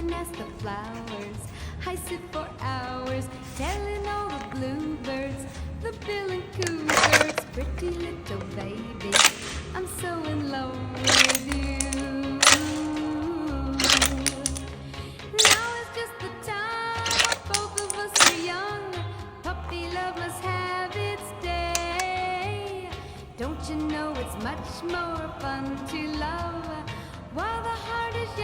and ask the flowers. I sit for hours telling all the bluebirds, the bill and coo birds, pretty little baby, I'm so in love with you. Now is just the time when both of us are young. Puppy love must have its day. Don't you know it's much more fun to love while the heart is